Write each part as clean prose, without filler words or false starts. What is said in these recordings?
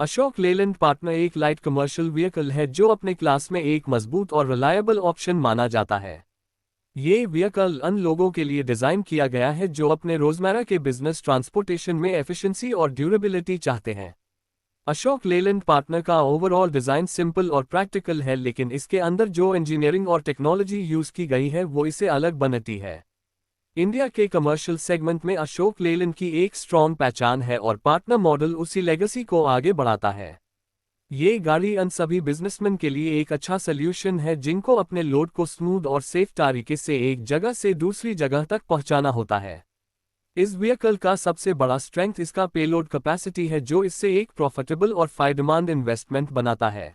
Ashok Leyland partner एक light commercial vehicle है जो अपने क्लास में एक मजबूत और रिलायबल ऑप्शन माना जाता है। ये व्हीकल उन लोगों के लिए डिज़ाइन किया गया है जो अपने रोजमर्रा के बिजनेस ट्रांसपोर्टेशन में एफिशिएंसी और ड्यूरेबिलिटी चाहते हैं। अशोक लेलैंड पार्टनर का ओवरऑल डिज़ाइन सिंपल और प्रैक्टिकल है, लेकिन इसके अंदर जो इंजीनियरिंग और टेक्नोलॉजी यूज़ की गई है वो इसे अलग बनाती है। इंडिया के कमर्शियल सेगमेंट में अशोक लेलैंड की एक स्ट्रॉन्ग पहचान है और पार्टनर मॉडल उसी लेगेसी को आगे बढ़ाता है। ये गाड़ी उन सभी बिजनेसमैन के लिए एक अच्छा सल्यूशन है जिनको अपने लोड को स्मूथ और सेफ तरीके से एक जगह से दूसरी जगह तक पहुंचाना होता है। इस व्हीकल का सबसे बड़ा स्ट्रेंथ इसका पेलोड कैपेसिटी है, जो इससे एक प्रॉफिटेबल और फायदेमंद इन्वेस्टमेंट बनाता है।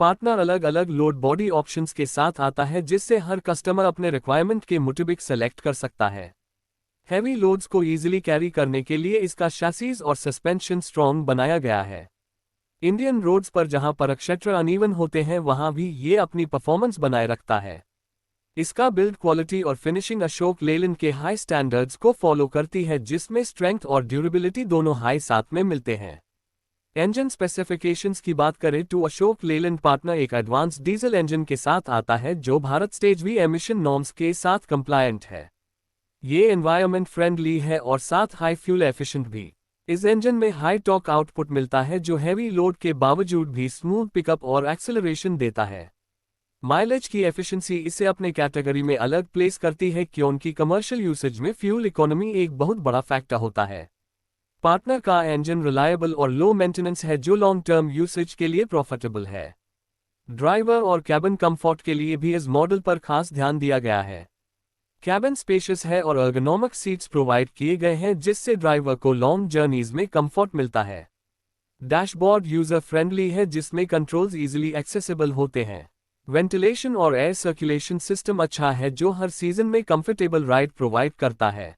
पार्टनर अलग अलग लोड बॉडी ऑप्शंस के साथ आता है जिससे हर कस्टमर अपने रिक्वायरमेंट के मुताबिक सेलेक्ट कर सकता है। हैवी लोड्स को इजीली कैरी करने के लिए इसका शैसीज और सस्पेंशन स्ट्रॉन्ग बनाया गया है। इंडियन रोड्स पर जहां पर क्षेत्र अनइवन होते हैं वहां भी ये अपनी परफॉर्मेंस बनाए रखता है। इसका बिल्ड क्वालिटी और फिनिशिंग अशोक लेलैंड के हाई स्टैंडर्ड्स को फॉलो करती है, जिसमें स्ट्रेंथ और ड्यूरेबिलिटी दोनों हाई साथ में मिलते हैं। इंजन स्पेसिफिकेशंस की बात करें तो अशोक लेलैंड पार्टनर एक एडवांस डीजल इंजन के साथ आता है जो Bharat stage V emission norms के साथ कंप्लायंट है। ये एनवायरनमेंट फ्रेंडली है और साथ हाई फ्यूल एफिशिएंट भी। इस इंजन में हाई टॉर्क आउटपुट मिलता है जो हैवी लोड के बावजूद भी स्मूथ पिकअप और एक्सेलरेशन देता है। माइलेज की एफिशिएंसी इसे अपने कैटेगरी में अलग प्लेस करती है क्योंकि कमर्शियल यूसेज में फ्यूल इकोनॉमी एक बहुत बड़ा फैक्टर होता है। पार्टनर का इंजन रिलायबल और लो मेंटेनेंस है जो लॉन्ग टर्म यूसेज के लिए प्रॉफिटेबल है। ड्राइवर और कैबिन कंफर्ट के लिए भी इस मॉडल पर खास ध्यान दिया गया है। कैबिन स्पेशियस है और एर्गोनॉमिक सीट्स प्रोवाइड किए गए हैं जिससे ड्राइवर को लॉन्ग जर्नीज में कंफर्ट मिलता है। डैशबोर्ड यूजर फ्रेंडली है जिसमें कंट्रोल्स इजीली एक्सेसिबल होते हैं। वेंटिलेशन और एयर सर्कुलेशन सिस्टम अच्छा है जो हर सीजन में कंफर्टेबल राइड प्रोवाइड करता है।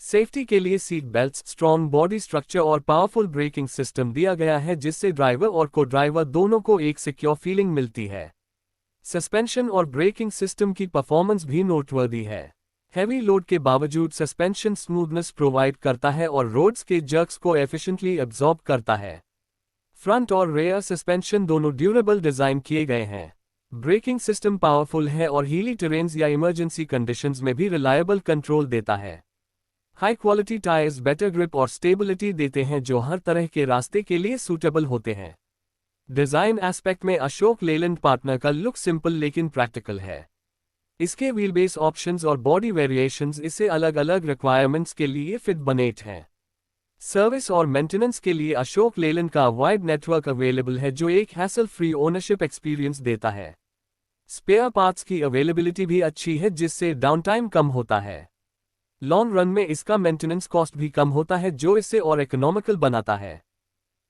सेफ्टी के लिए seat belts, strong body structure और पावरफुल ब्रेकिंग सिस्टम दिया गया है जिससे ड्राइवर और को ड्राइवर दोनों को एक सिक्योर फीलिंग मिलती है। सस्पेंशन और ब्रेकिंग सिस्टम की परफॉर्मेंस भी नोटवर्दी है। हैवी लोड के बावजूद सस्पेंशन स्मूथनेस प्रोवाइड करता है और रोड्स के जर्क्स को एफिशिएंटली एब्जॉर्ब करता है। फ्रंट और रेयर सस्पेंशन दोनों ड्यूरेबल डिजाइन किए गए हैं। ब्रेकिंग सिस्टम पावरफुल है और हीली टेरेन्स या इमरजेंसी कंडीशंस में भी रिलायबल कंट्रोल देता है। High quality tyres better grip और स्टेबिलिटी देते हैं जो हर तरह के रास्ते के लिए सूटेबल होते हैं। डिजाइन एस्पेक्ट में अशोक लेलैंड पार्टनर का लुक सिंपल लेकिन प्रैक्टिकल है। इसके व्हील बेस ऑप्शंस और बॉडी वेरिएशंस इसे अलग अलग रिक्वायरमेंट्स के लिए फिट बनेट हैं। सर्विस और मेंटेनेंस के लिए अशोक लेलैंड का वाइड नेटवर्क अवेलेबल है जो एक हैसल फ्री ओनरशिप एक्सपीरियंस देता है। स्पेयर पार्ट्स की अवेलेबिलिटी भी अच्छी है जिससे डाउनटाइम कम होता है। लॉन्ग रन में इसका मेंटेनेंस कॉस्ट भी कम होता है जो इसे और इकोनॉमिकल बनाता है।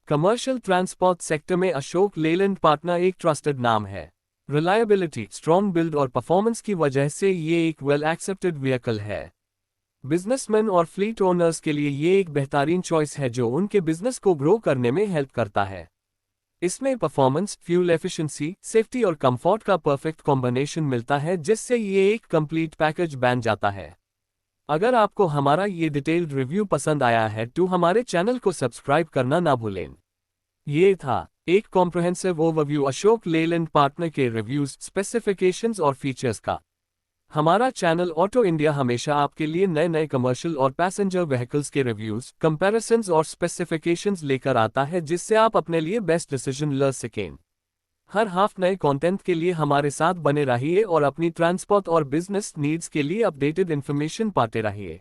कमर्शियल ट्रांसपोर्ट सेक्टर में अशोक लेलैंड पार्टनर एक ट्रस्टेड नाम है। रिलायबिलिटी, स्ट्रॉन्ग बिल्ड और परफॉर्मेंस की वजह से ये एक वेल एक्सेप्टेड व्हीकल है। बिजनेसमैन और फ्लीट ओनर्स के लिए ये एक बेहतरीन चॉइस है जो उनके बिजनेस को ग्रो करने में हेल्प करता है। इसमें परफॉर्मेंस, फ्यूल एफिशिएंसी, सेफ्टी और कंफर्ट का परफेक्ट कॉम्बिनेशन मिलता है जिससे ये एक कंप्लीट पैकेज बन जाता है। अगर आपको हमारा ये डिटेल्ड रिव्यू पसंद आया है तो हमारे चैनल को सब्सक्राइब करना ना भूलें। ये था एक comprehensive overview Ashok Leyland partner के रिव्यूज, स्पेसिफिकेशंस और फीचर्स का। हमारा चैनल ऑटो इंडिया हमेशा आपके लिए नए नए कमर्शियल और पैसेंजर व्हीकल्स के रिव्यूज, कंपैरिजंस और स्पेसिफिकेशंस लेकर आता है जिससे आप अपने लिए बेस्ट डिसीजन ले सकें। हर हाफ नए कंटेंट के लिए हमारे साथ बने रहिए और अपनी ट्रांसपोर्ट और बिजनेस नीड्स के लिए अपडेटेड इन्फॉर्मेशन पाते रहिए।